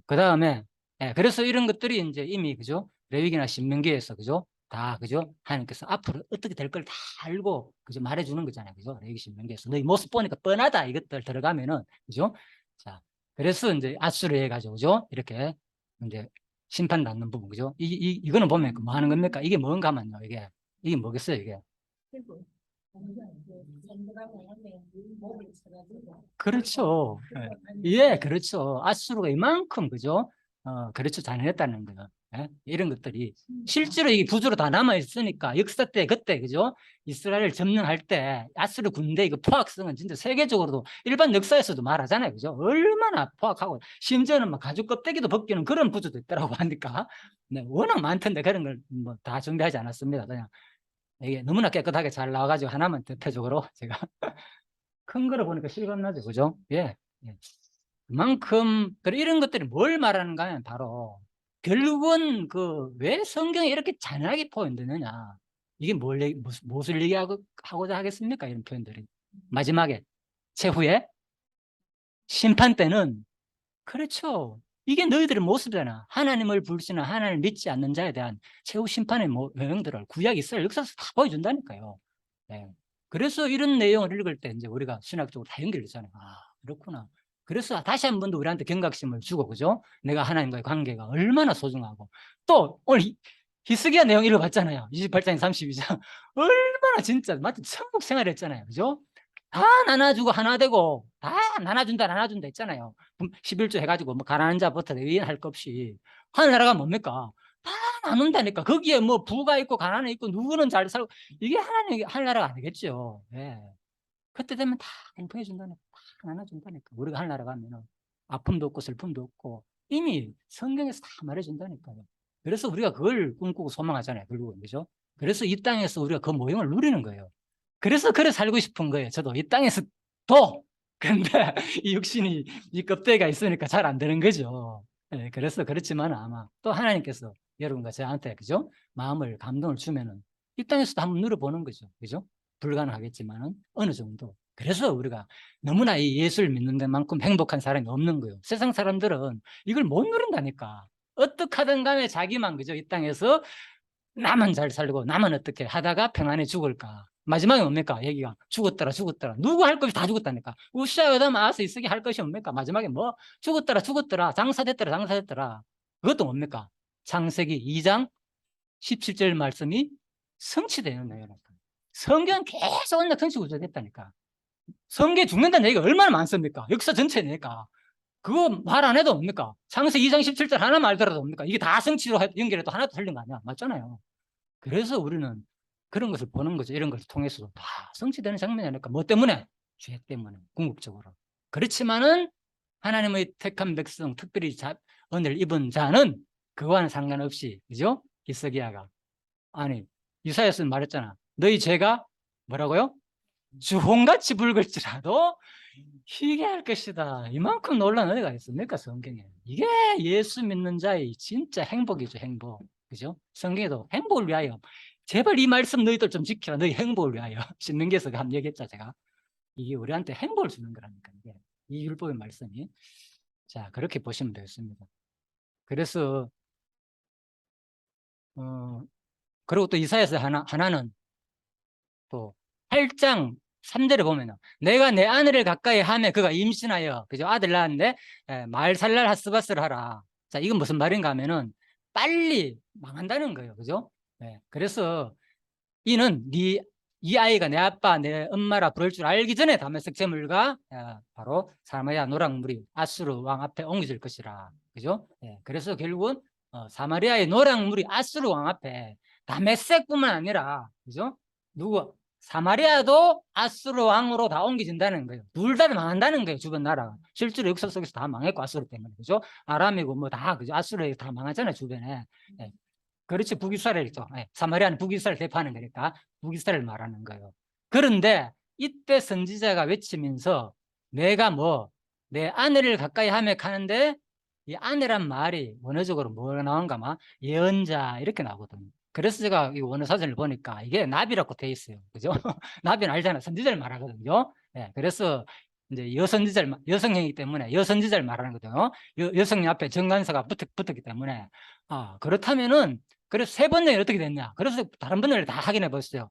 그 다음에, 예, 그래서 이런 것들이 이제 이미, 그죠? 레위기나 신명기에서, 그죠? 다, 그죠? 하나님께서 앞으로 어떻게 될 걸 다 알고, 그죠? 말해주는 거잖아요. 그죠? 레위기 신명기에서. 너희 모습 보니까 뻔하다. 이것들 들어가면은, 그죠? 자, 그래서 이제 아수르 해가지고, 그죠? 이렇게 이제 심판 받는 부분, 그죠? 이거는 보면 뭐 하는 겁니까? 이게 뭔가 하면요. 이게 뭐겠어요, 이게? 그렇죠. 예, 그렇죠. 아수르가 이만큼, 그죠? 그렇죠. 잔인했다는 거예요. 예? 이런 것들이 실제로 이게 구조로 다 남아 있으니까 역사 때 그때, 그죠? 이스라엘을 점령할 때 아수르 군대 그 포악성은 진짜 세계적으로도 일반 역사에서도 말하잖아요, 그죠? 얼마나 포악하고 심지어는 막 가죽 껍데기도 벗기는 그런 부조도 있더라고 하니까 네, 워낙 많던데 그런 걸 뭐 다 정리하지 않았습니다. 그냥 이게 너무나 깨끗하게 잘 나와가지고 하나만 대표적으로 제가 큰 거를 보니까 실감나죠, 그죠? 예. 예. 그만큼 이런 것들이 뭘 말하는가 하면 바로 결국은 그 왜 성경에 이렇게 잔인하게 표현되느냐, 이게 무엇을 얘기하고자 하겠습니까? 이런 표현들이 마지막에 최후에 심판 때는, 그렇죠, 이게 너희들의 모습이잖아. 하나님을 불신하 하나님을 믿지 않는 자에 대한 최후 심판의 모형들을 구약 이스라엘 역사에서 다 보여준다니까요. 네. 그래서 이런 내용을 읽을 때 이제 우리가 신학적으로 다 연결되잖아요. 그렇구나. 그래서 다시 한 번 더 우리한테 경각심을 주고, 그죠? 내가 하나님과의 관계가 얼마나 소중하고. 또 오늘 히스기야 내용 읽어봤잖아요. 28장 32장. 얼마나 진짜 마치 천국 생활 했잖아요, 그죠? 다 나눠주고 하나 되고 다 나눠준다 했잖아요. 11조 해가지고 뭐 가난한 자부터 레위인 할 것 없이 하늘나라가 뭡니까? 다 나눈다니까. 거기에 뭐 부가 있고 가난이 있고 누구는 잘 살고, 이게 하늘나라가 아니겠죠. 예. 그때 되면 다 공평해 준다니까. 다 나눠준다니까. 우리가 하늘나라 가면은 아픔도 없고 슬픔도 없고 이미 성경에서 다 말해준다니까요. 그래서 우리가 그걸 꿈꾸고 소망하잖아요, 결국은. 그죠? 그래서 이 땅에서 우리가 그 모형을 누리는 거예요. 그래서 그래 살고 싶은 거예요. 저도 이 땅에서도. 근데 이 육신이 이 껍데기가 있으니까 잘 안 되는 거죠. 예, 그래서 그렇지만 아마 또 하나님께서 여러분과 저한테, 그죠? 마음을 감동을 주면은 이 땅에서도 한번 누려보는 거죠. 그죠? 불가능하겠지만은 어느 정도 그래서 우리가 너무나 이 예수를 믿는 데만큼 행복한 사람이 없는 거예요. 세상 사람들은 이걸 못 누린다니까. 어떻게 하든 간에 자기만 그죠? 이 땅에서 나만 잘 살고 나만 어떻게 하다가 평안해 죽을까. 마지막에 뭡니까? 얘기가 죽었더라 죽었더라. 누구 할 것이 다 죽었다니까. 우시아여다 마아서 이쓰게 할 것이 뭡니까? 마지막에 뭐 죽었더라 죽었더라 장사됐더라 장사됐더라. 그것도 뭡니까? 창세기 2장 17절 말씀이 성취되는 내용이니까. 성경은 계속 언약 성취 구조됐다니까. 성경에 죽는다는 얘기가 얼마나 많습니까? 역사 전체니까. 그거 말 안 해도 뭡니까? 창세기 2장 17절 하나 말더라도 뭡니까? 이게 다 성취로 연결해도 하나도 틀린 거 아니야. 맞잖아요. 그래서 우리는 그런 것을 보는 거죠. 이런 것을 통해서도 다 성취되는 장면이 아닐까. 뭐 때문에? 죄 때문에, 궁극적으로. 그렇지만은 하나님의 택한 백성, 특별히 은혜를 입은 자는 그와는 상관없이, 그죠? 히스기야가. 아니, 이사야서는 말했잖아. 너희 죄가 뭐라고요? 주홍같이 붉을지라도 희게할 것이다. 이만큼 놀라운 은혜가 있습니까, 성경에? 이게 예수 믿는 자의 진짜 행복이죠, 행복. 그죠? 성경에도 행복을 위하여. 제발 이 말씀 너희들 좀 지켜라. 너희 행복을 위하여. 신명기에서 한 얘기했죠, 제가. 이게 우리한테 행복을 주는 거라니까, 이게. 이 율법의 말씀이. 자, 그렇게 보시면 되겠습니다. 그래서, 그리고 또 이사야서 하나는 또 8장 3절에 보면은 내가 내 아내를 가까이 하며 그가 임신하여 그죠? 아들 낳았는데 말살날 하스바스를 하라. 자, 이건 무슨 말인가 하면은 빨리 망한다는 거예요. 그죠? 네. 그래서 이는 이 아이가 내 아빠 내 엄마라 부를 줄 알기 전에 다메섹 제물과 바로 사마리아 노랑물이 아수르 왕 앞에 옮겨질 것이라. 그죠? 네. 그래서 결국은 사마리아의 노랑물이 아수르 왕 앞에 다메섹뿐만 아니라 그죠? 누구 사마리아도 아수르 왕으로 다 옮겨진다는 거예요. 둘 다 망한다는 거예요. 주변 나라가. 실제로 역사 속에서 다 망했고 아수르 때문에. 그죠? 아람이고 뭐 다 그죠? 아수르 다 망하잖아요. 주변에. 네. 그렇지. 북이스라엘이죠. 네. 사마리아는 북이스라엘 대표하는 거니까 북이스라엘 말하는 거예요. 그런데 이때 선지자가 외치면서 내가 뭐 내 아내를 가까이 하며 가는데 이 아내란 말이 원어적으로 뭐가 나온가 막 예언자 이렇게 나오거든요. 그래서 제가 이 원어 사전을 보니까 이게 나비라고 돼 있어요. 그죠? 나비는 알잖아요. 선지자를 말하거든요. 네, 그래서 이제 여성형이기 때문에 여선지자를 말하는 거죠. 여성형 앞에 정관사가 붙었기 때문에 그렇다면은 그래서 세 번째는 어떻게 됐냐? 그래서 다른 번째를 다 확인해 보세요.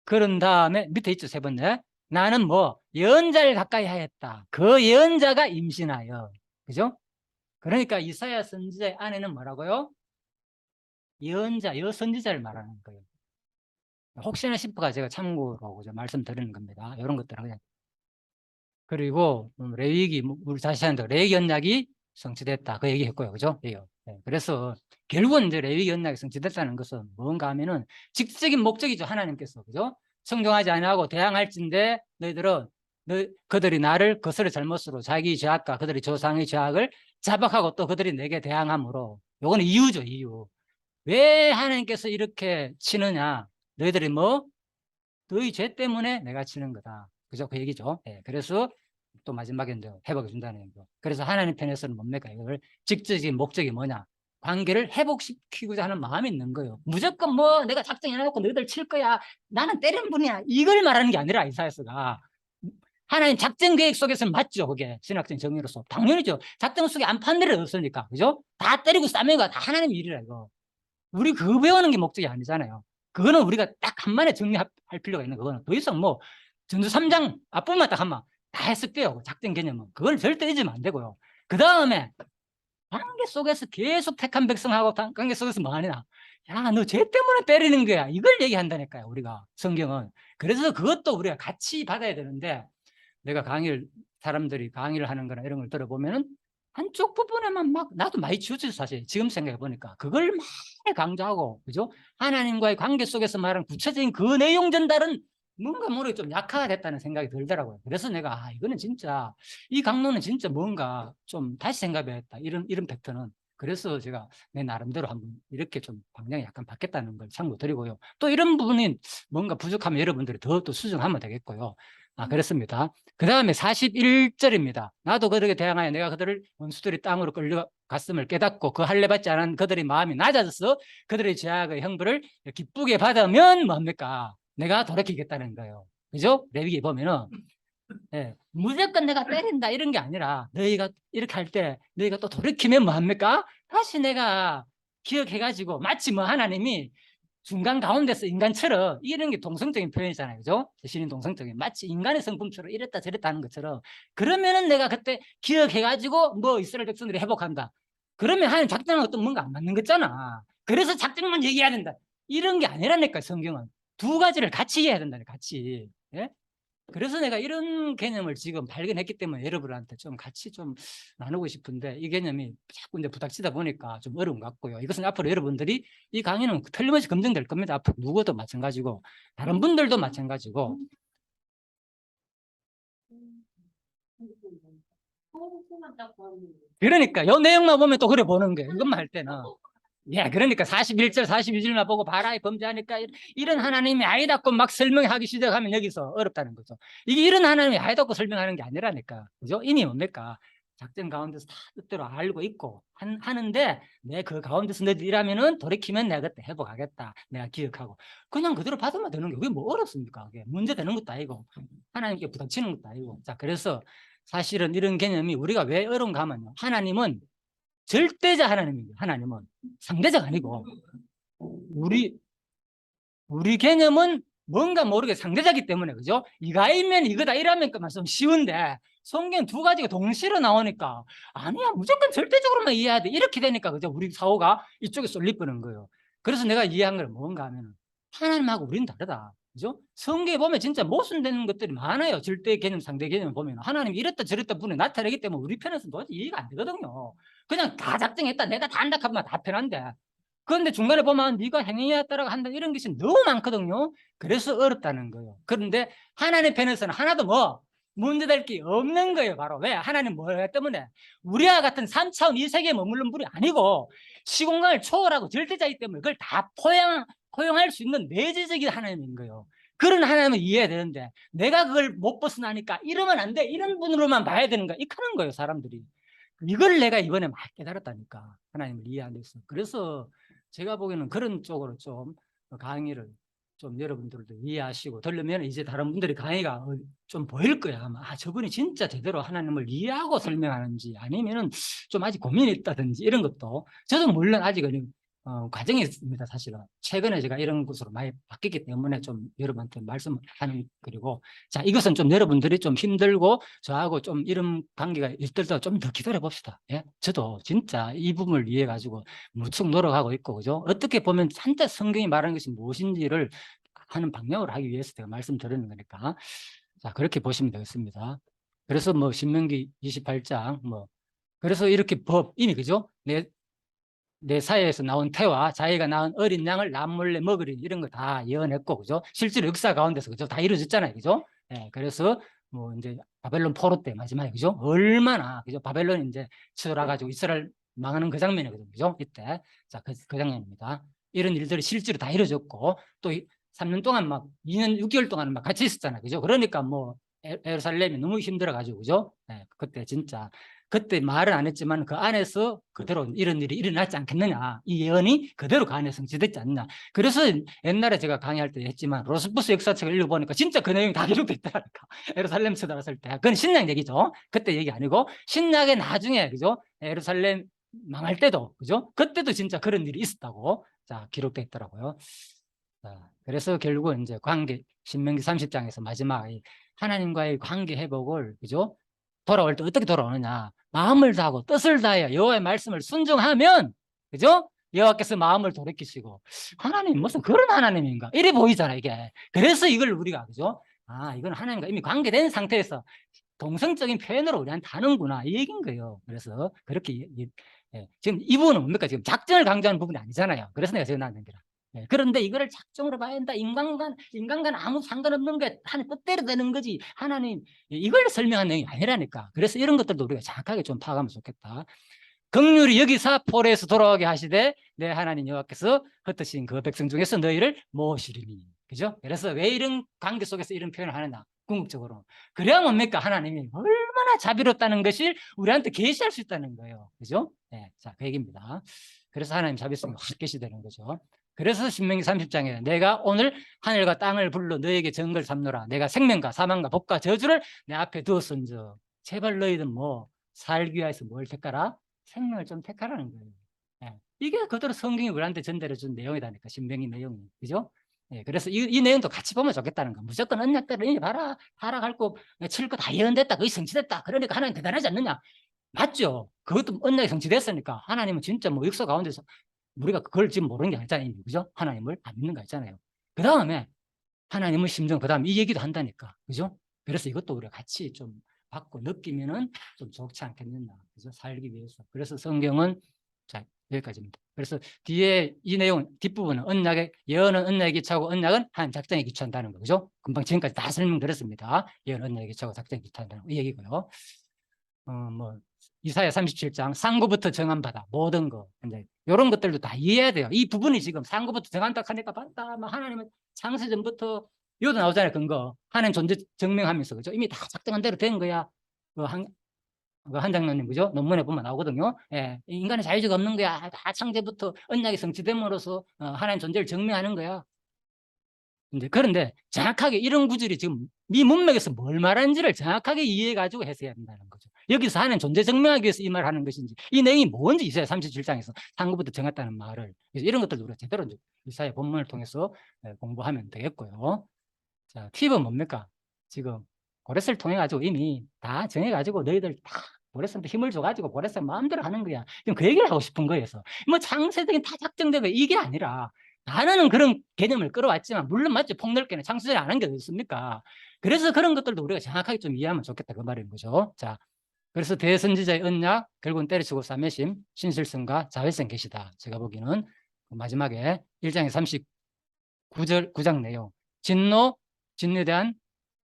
그런 다음에 밑에 있죠, 세 번째. 나는 뭐 예언자를 가까이 하였다. 그 예언자가 임신하여. 그죠? 그러니까 이사야 선지자의 아내는 뭐라고요? 예언자, 여선지자를 말하는 거예요. 혹시나 싶어가 제가 참고로 말씀드리는 겁니다. 이런 것들은 그냥. 그리고 레위기, 우리 다시 한다. 레위기 언약이 성취됐다. 그 얘기했고요. 그죠? 네. 그래서 결국은 이제 레위기 언약이 성취됐다는 것은 뭔가 하면은 직접적인 목적이죠. 하나님께서. 그죠? 성경하지 아니하고 대항할진대 너희들은 그들이 나를 그들의 잘못으로 자기 죄악과 그들의 조상의 죄악을 자박하고 또 그들이 내게 대항함으로 요거는 이유죠. 이유. 왜 하나님께서 이렇게 치느냐? 너희들이 뭐? 너희 죄 때문에 내가 치는 거다. 그죠? 그 얘기죠. 예, 그래서 또 마지막에 이제 회복해 준다는 얘기죠. 그래서 하나님 편에서는 뭡니까? 이걸 직접적인 목적이 뭐냐? 관계를 회복시키고자 하는 마음이 있는 거예요. 무조건 뭐 내가 작정해놓고 너희들 칠 거야. 나는 때리는 분이야. 이걸 말하는 게 아니라 이사야서가. 하나님 작전 계획 속에서는 맞죠. 그게 신학적인 정의로서. 당연히죠. 작전 속에 안 판 데를 없으니까. 그죠? 다 때리고 싸매가 다 하나님 일이라 이거. 우리 그거 배우는 게 목적이 아니잖아요. 그거는 우리가 딱 한만에 정리할 필요가 있는 거거는 더 이상 뭐 전두 3장 앞부분만 딱 한번 다 해석돼요. 작전 개념은. 그걸 절대 잊으면 안 되고요. 그 다음에 관계 속에서 계속 택한 백성하고 관계 속에서 뭐 하느냐. 야, 너 죄 때문에 때리는 거야. 이걸 얘기한다니까요. 우리가 성경은. 그래서 그것도 우리가 같이 받아야 되는데 내가 사람들이 강의를 하는 거나 이런 걸 들어보면은 한쪽 부분에만 막 나도 많이 치우쳤어 사실 지금 생각해 보니까 그걸 많이 강조하고 그죠? 하나님과의 관계 속에서 말하는 구체적인 그 내용 전달은 뭔가 모르게 좀 약화가 됐다는 생각이 들더라고요. 그래서 내가 이거는 진짜 이 강론은 진짜 뭔가 좀 다시 생각해야겠다 이런 팩트는. 그래서 제가 내 나름대로 한번 이렇게 좀 방향이 약간 바뀌었다는 걸 참고 드리고요. 또 이런 부분이 뭔가 부족하면 여러분들이 더 또 수정하면 되겠고요. 그렇습니다. 그 다음에 41절입니다. 나도 그들에게 대항하여 내가 그들을 원수들이 땅으로 끌려갔음을 깨닫고 그 할례 받지 않은 그들의 마음이 낮아져서 그들의 죄악의 형벌을 기쁘게 받으면 뭡니까? 내가 돌이키겠다는 거예요. 그죠? 레위기에 보면은 예, 무조건 내가 때린다 이런 게 아니라 너희가 이렇게 할 때 너희가 또 돌이키면 뭐 합니까? 다시 내가 기억해가지고 마치 뭐 하나님이 중간 가운데서 인간처럼 이런 게 동성적인 표현이잖아요. 그죠? 신인 동성적인 마치 인간의 성품처럼 이랬다 저랬다 하는 것처럼 그러면은 내가 그때 기억해가지고 뭐 이스라엘 백성들이 회복한다. 그러면 하나님 작정한 것도 뭔가 안 맞는 거잖아. 그래서 작정만 얘기해야 된다. 이런 게 아니라니까 성경은. 두 가지를 같이 이해해야 된다니 같이. 예? 그래서 내가 이런 개념을 지금 발견했기 때문에 여러분한테 좀 같이 좀 나누고 싶은데 이 개념이 자꾸 이제 부닥치다 보니까 좀 어려운 것 같고요. 이것은 앞으로 여러분들이 이 강의는 틀림없이 검증될 겁니다. 앞으로 누구도 마찬가지고 다른 분들도 마찬가지고. 그러니까 이 내용만 보면 또 그래 보는 거예요. 이것만 할 때는. 예, 그러니까 41절, 42절만 보고 봐라, 범죄하니까 이런 하나님이 아니다고 막 설명하기 시작하면 여기서 어렵다는 거죠. 이게 이런 하나님이 아니다고 설명하는 게 아니라니까. 그죠? 이미 뭡니까? 작전 가운데서 다 뜻대로 알고 있고 하는데 내 그 가운데서 너희들 일하면은 돌이키면 내가 그때 회복하겠다. 내가 기억하고. 그냥 그대로 받으면 되는 게 그게 뭐 어렵습니까? 그게 문제 되는 것도 아니고 하나님께 부닥치는 것도 아니고. 자, 그래서 사실은 이런 개념이 우리가 왜 어려운가 하면요. 하나님은 절대자 하나님입니다. 하나님은 상대자가 아니고 우리 개념은 뭔가 모르게 상대자기 때문에 그죠? 이가이면 이거다 이러면 좀 쉬운데 성경 두 가지가 동시로 나오니까 아니야 무조건 절대적으로만 이해해야 돼 이렇게 되니까 그죠? 우리 사고가 이쪽에 쏠리버는 거예요. 그래서 내가 이해한 건 뭔가 하면 하나님하고 우리는 다르다. 그죠? 성경에 보면 진짜 모순되는 것들이 많아요. 절대 개념, 상대 개념을 보면 하나님이 이랬다 저랬다 분에 나타내기 때문에 우리 편에서는 도저히 이해가 안 되거든요. 그냥 다 작정했다 내가 다 한다 하면 다 편한데 그런데 중간에 보면 네가 행위에 따라 한다 이런 것이 너무 많거든요. 그래서 어렵다는 거예요. 그런데 하나님 편에서는 하나도 뭐 문제될 게 없는 거예요. 바로 왜? 하나님 뭐 때문에 우리와 같은 3차원 이 세계에 머무른 분이 아니고 시공간을 초월하고 절대자이기 때문에 그걸 다 포용할 수 있는 내재적인 하나님인 거예요. 그런 하나님을 이해해야 되는데 내가 그걸 못 벗어나니까 이러면 안 돼. 이런 분으로만 봐야 되는 거야. 이렇게 하는 거예요. 사람들이. 이걸 내가 이번에 막 깨달았다니까. 하나님을 이해하는 데서. 그래서 제가 보기에는 그런 쪽으로 좀 강의를 좀 여러분들도 이해하시고 들으면 이제 다른 분들이 강의가 좀 보일 거야. 아마 저분이 진짜 제대로 하나님을 이해하고 설명하는지 아니면은 좀 아직 고민이 있다든지 이런 것도 저도 물론 아직은 과정이 있습니다. 사실은 최근에 제가 이런 것으로 많이 바뀌기 때문에 좀 여러분한테 말씀하는 그리고 자 이것은 좀 여러분들이 좀 힘들고 저하고 좀 이런 관계가 있더라도 좀 더 기다려 봅시다. 예? 저도 진짜 이 부분을 위해 가지고 무척 노력하고 있고 그죠? 어떻게 보면 한때 성경이 말하는 것이 무엇인지를 하는 방향으로 하기 위해서 제가 말씀드리는 거니까 자 그렇게 보시면 되겠습니다. 그래서 뭐 신명기 28장 뭐 그래서 이렇게 법 이미 그죠? 내 사회에서 나온 태와 자기가 낳은 어린 양을 남몰래 먹으리 이런 거 다 예언했고 그죠? 실제로 역사 가운데서 그죠? 다 이루어졌잖아요. 그죠? 예, 그래서 뭐 이제 바벨론 포로 때 마지막에 그죠? 얼마나 그죠? 바벨론 이제 쳐들어 가지고 이스라엘 망하는 그 장면이거든요. 그죠? 이때. 자, 그 장면입니다. 이런 일들이 실제로 다 이루어졌고 또 3년 동안 막 2년 6개월 동안 막 같이 있었잖아요. 그죠? 그러니까 뭐 예루살렘이 너무 힘들어 가지고 그죠? 예, 그때 진짜 그때 말은 안 했지만 그 안에서 그대로 이런 일이 일어나지 않겠느냐. 이 예언이 그대로 그 안에 성취됐지 않느냐. 그래서 옛날에 제가 강의할 때 했지만 로스부스 역사책을 읽어보니까 진짜 그 내용이 다 기록돼 있다니까. 예루살렘 쳐들어갔을 때. 그건 신약 얘기죠. 그때 얘기 아니고 신약의 나중에 그죠? 예루살렘 망할 때도 그죠? 그때도 진짜 그런 일이 있었다고 자 기록돼 있더라고요. 자, 그래서 결국 이제 관계 신명기 30장에서 마지막 하나님과의 관계 회복을 그죠? 돌아올 때 어떻게 돌아오느냐? 마음을 다하고 뜻을 다하여 여호와의 말씀을 순종하면 그죠? 여호와께서 마음을 돌이키시고 하나님 무슨 그런 하나님인가? 이래 보이잖아 이게. 그래서 이걸 우리가 그죠? 아 이건 하나님과 이미 관계된 상태에서 동성적인 표현으로 우리한테 하는구나 이 얘기인 거예요. 그래서 그렇게 지금 이 부분은 뭡니까? 지금 작전을 강조하는 부분이 아니잖아요. 그래서 내가 전화하는 거라. 그런데 이거를 작정으로 봐야 한다. 인간과는 아무 상관없는 게 하나님 뜻대로 되는 거지. 하나님 이걸 설명한 내용이 아니라니까. 그래서 이런 것들도 우리가 정확하게 좀 파악하면 좋겠다. 긍휼이 여기서 포로에서 돌아오게 하시되 내 하나님 여호와께서 흩으신 그 백성 중에서 너희를 모으시리니. 그죠? 그래서 왜 이런 관계 속에서 이런 표현을 하느냐? 궁극적으로. 그래야 뭡니까? 하나님이 얼마나 자비롭다는 것을 우리한테 계시할 수 있다는 거예요. 그죠? 네, 자, 그 얘기입니다. 그래서 하나님 자비성이 확 계시되는 거죠. 그래서 신명기 30장에 내가 오늘 하늘과 땅을 불러 너에게 정걸 삼노라. 내가 생명과 사망과 복과 저주를 내 앞에 두었은즉 제발 너희들 뭐 살기 위해서 뭘 택하라? 생명을 좀 택하라는 거예요. 예. 이게 그대로 성경이 우리한테 전달해 준 내용이다니까, 신명기 내용이. 그죠? 예. 그래서 이 내용도 같이 보면 좋겠다는 거. 무조건 언약대로 이제 봐라. 타락할고 칠 거 다 예언됐다. 거의 성취됐다. 그러니까 하나님 대단하지 않느냐? 맞죠? 그것도 언약이 성취됐으니까 하나님은 진짜 뭐 역사 가운데서 우리가 그걸 지금 모르는 게 아니잖아요. 그죠? 하나님을 안 믿는 거 있잖아요. 그 다음에 하나님의 심정, 그 다음에 이 얘기도 한다니까. 그죠? 그래서 이것도 우리가 같이 좀 받고 느끼면은 좀 좋지 않겠느냐. 그죠? 살기 위해서. 그래서 성경은 자, 여기까지입니다. 그래서 뒤에 이 내용, 뒷부분은 언약의, 예언은 언약에 기초하고 언약은 한 작정에 기초한다는 거. 그죠? 금방 지금까지 다 설명드렸습니다. 예언은 언약에 기초하고 작정에 기초한다는 거. 이 얘기고요. 뭐 이사야 37장 상고부터 정한 바다 모든 거 이제 이런 것들도 다 이해해야 돼요. 이 부분이 지금 상고부터 정한다 하니까 봤다. 뭐 하나님은 창세 전부터 이것도 나오잖아요. 근거 하나님 존재 증명하면서 그죠? 이미 다 작정한 대로 된 거야. 한 장로님 그죠? 논문에 보면 나오거든요. 예, 인간의 자유가 없는 거야. 다 창세부터 언약이 성취됨으로써 하나님 존재를 증명하는 거야. 그런데 정확하게 이런 구절이 지금 이 문맥에서 뭘 말하는지를 정확하게 이해해가지고 해석해야 된다는 거죠. 여기서 하는 존재 증명하기 위해서 이 말을 하는 것인지 이 내용이 뭔지 이사야 37장에서 상고부터 정했다는 말을 이런 것들도 우리가 제대로 이사야 본문을 통해서 공부하면 되겠고요. 자, 팁은 뭡니까? 지금 고레스를 통해 가지고 이미 다 정해가지고 너희들 다 고레스한테 힘을 줘가지고 고레스 마음대로 하는 거야. 지금 그 얘기를 하고 싶은 거예요. 뭐 창세적인 다 작정되고 이게 아니라 나는 그런 개념을 끌어왔지만 물론 맞죠. 폭넓게는 창세전에 안 한 게 어딨습니까? 그래서 그런 것들도 우리가 정확하게 좀 이해하면 좋겠다 그 말인 거죠. 자, 그래서 대선지자의 언약 결국은 때려치고 사매심 신실성과 자회성 계시다. 제가 보기에는 마지막에 1장의 39절 9장 내용 진노에 대한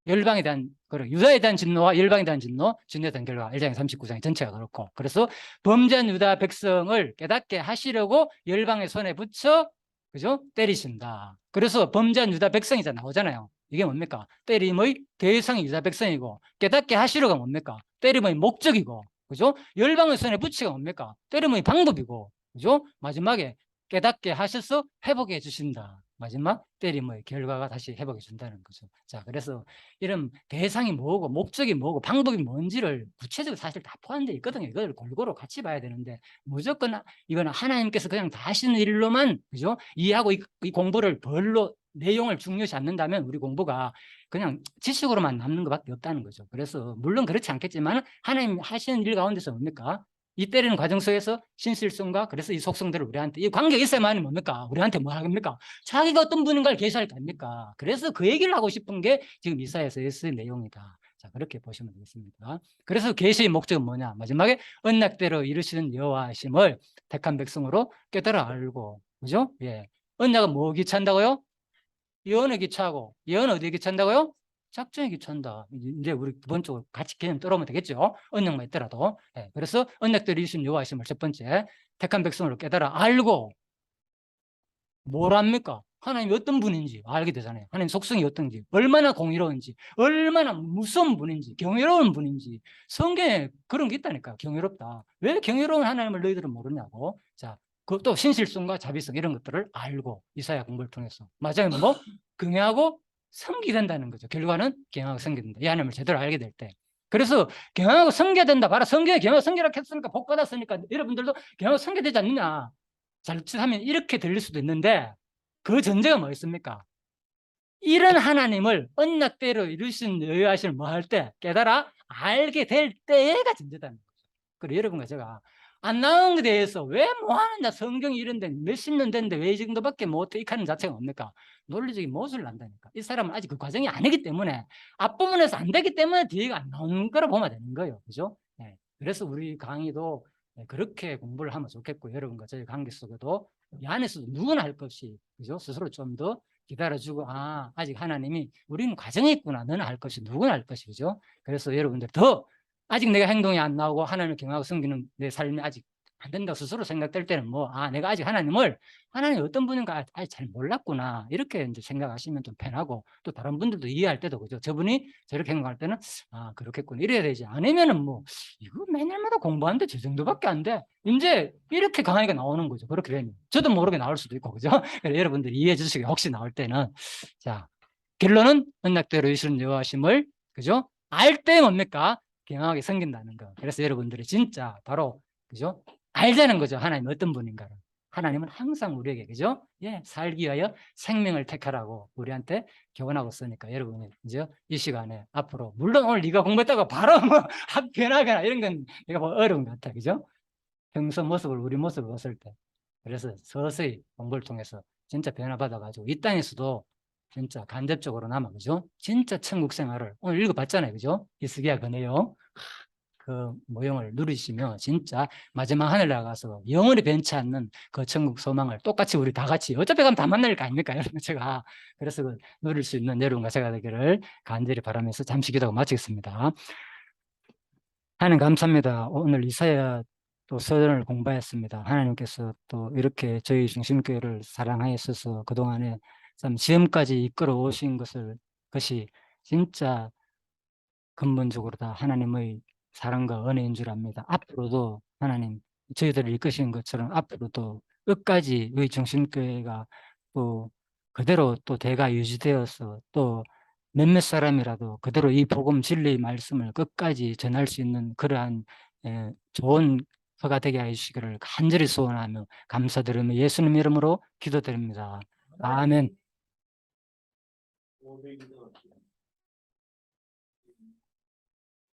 열방에 대한 유다에 대한 진노와 열방에 대한 진노에 대한 결과 1장 39장이 전체가 그렇고 그래서 범죄한 유다 백성을 깨닫게 하시려고 열방의 손에 붙여 그죠? 때리신다. 그래서 범죄한 유다 백성이자 나오잖아요. 이게 뭡니까? 때림의 대상이 유다 백성이고 깨닫게 하시려가 뭡니까? 때림의 목적이고 그죠? 열방의 손에 붙이가 뭡니까? 때림의 방법이고 그죠? 마지막에 깨닫게 하셔서 회복해 주신다. 마지막 때림의 결과가 다시 회복해 준다는 거죠. 자, 그래서 이런 대상이 뭐고 목적이 뭐고 방법이 뭔지를 구체적으로 사실 다 포함되어 있거든요. 이걸 골고루 같이 봐야 되는데 무조건 이거는 하나님께서 그냥 다 하시는 일로만 그죠? 이해하고 이 공부를 별로 내용을 중요시 않는다면 우리 공부가 그냥 지식으로만 남는 것밖에 없다는 거죠. 그래서 물론 그렇지 않겠지만 하나님 하시는 일 가운데서 뭡니까? 이 때리는 과정 속에서 신실성과 그래서 이 속성들을 우리한테 이 관계가 있어야만이 뭡니까? 우리한테 뭐 하겠습니까? 자기가 어떤 분인가를 계시할 거 아닙니까? 그래서 그 얘기를 하고 싶은 게 지금 이사야서의 내용이다. 자, 그렇게 보시면 되겠습니다. 그래서 계시의 목적은 뭐냐? 마지막에 언약대로 이루시는 여호와심을 택한 백성으로 깨달아 알고, 그죠? 예. 언약은 뭐 기차한다고요? 예언에 기차하고, 예언은 어디에 기차한다고요? 작정에 기초한다. 이제 우리 기본적으로 같이 개념 떨어오면 되겠죠. 언약만 있더라도. 예, 그래서 언약대로 이루신 여호와심을 첫 번째 택한 백성으로 깨달아 알고 뭘 합니까? 하나님이 어떤 분인지 알게 되잖아요. 하나님 속성이 어떤지, 얼마나 공의로운지, 얼마나 무서운 분인지, 경이로운 분인지. 성경에 그런 게 있다니까요. 경이롭다. 왜 경이로운 하나님을 너희들은 모르냐고. 자, 그것도 신실성과 자비성 이런 것들을 알고 이사야 공부를 통해서 맞아요. 뭐 긍휼하고 섬기게 된다는 거죠. 결과는 경하고 섬기게 된다. 이 하나님을 제대로 알게 될 때. 그래서 경하고 섬겨야 된다. 봐라. 성경에 경하고 섬기라 했으니까 복 받았으니까 여러분들도 경하고 섬겨야 되지 않느냐. 자칫하면 이렇게 들릴 수도 있는데 그 전제가 뭐였습니까? 이런 하나님을 언약대로 이루신 여호와시를 뭐 할 때 깨달아 알게 될 때가 전제다는 거죠. 그리고 여러분과 제가 안 나온 것에 대해서 왜 뭐 하느냐 성경이 이런데 몇십 년 됐는데 왜 이 정도밖에 못해 하는 자체가 뭡니까? 논리적인 모순을 난다니까. 이 사람은 아직 그 과정이 아니기 때문에 앞부분에서 안 되기 때문에 뒤가 안 나오는 거라 보면 되는 거예요. 그죠? 네. 그래서 우리 강의도 그렇게 공부를 하면 좋겠고 여러분과 저희 관계 속에도 이 안에서도 누구나 할 것 없이 그죠? 스스로 좀 더 기다려주고 아직 하나님이 우리는 과정에 있구나. 너는 할 것이 누구나 할 것이 그죠? 그래서 여러분들 더 아직 내가 행동이 안 나오고 하나님을 경외하고 섬기는 내 삶이 아직 안 된다고 스스로 생각될 때는 뭐, 내가 아직 하나님이 어떤 분인가 아직 잘 몰랐구나. 이렇게 이제 생각하시면 좀 편하고, 또 다른 분들도 이해할 때도, 그죠? 저분이 저렇게 생각할 때는, 그렇겠구나. 이래야 되지. 아니면은 뭐, 이거 매년마다 공부하는데 저 정도밖에 안 돼. 이제 이렇게 강하니까 나오는 거죠. 그렇게 되면. 저도 모르게 나올 수도 있고, 그죠? 그래서 여러분들이 이해해 주시고, 혹시 나올 때는. 자, 결론은 언약대로 이루시는 여호와심을, 그죠? 알 때 뭡니까? 경영하게 섬긴다는 거. 그래서 여러분들이 진짜 바로, 그죠? 알자는 거죠. 하나님 어떤 분인가를. 하나님은 항상 우리에게, 그죠? 예, 살기 위하여 생명을 택하라고 우리한테 교훈하고 있으니까 여러분이, 그죠? 이 시간에 앞으로, 물론 오늘 네가 공부했다고 바로 뭐 변하거나 이런 건 내가 뭐 어려운 것 같아. 그죠? 평소 모습을, 우리 모습을 봤을 때. 그래서 서서히 공부를 통해서 진짜 변화받아가지고 이 땅에서도 진짜 간접적으로 남아, 그죠? 진짜 천국 생활을 오늘 읽어봤잖아요. 그죠? 히스기야 그 내용. 그 모형을 누리시면 진짜 마지막 하늘 나가서 영원히 변치 않는 그 천국 소망을 똑같이 우리 다 같이 어차피 가면 다 만날 거 아닙니까? 여러분 제가 그래서 그 누릴 수 있는 여러분과 제가 되기를 간절히 바라면서 잠시 기도하고 마치겠습니다. 하나님 감사합니다. 오늘 이사야 또 서론을 공부했습니다. 하나님께서 또 이렇게 저희 중심교회를 사랑하였어서 그동안에 참 지금까지 이끌어 오신 것이 진짜 근본적으로 다 하나님의 사랑과 은혜인 줄 압니다. 앞으로도 하나님 저희들을 이끄신 것처럼 앞으로도 끝까지 우리 중심교회가 또 그대로 또 대가 유지되어서 또 몇몇 사람이라도 그대로 이 복음 진리의 말씀을 끝까지 전할 수 있는 그러한 좋은 터가 되게 하시기를 간절히 소원하며 감사드리며 예수님 이름으로 기도드립니다. 아멘.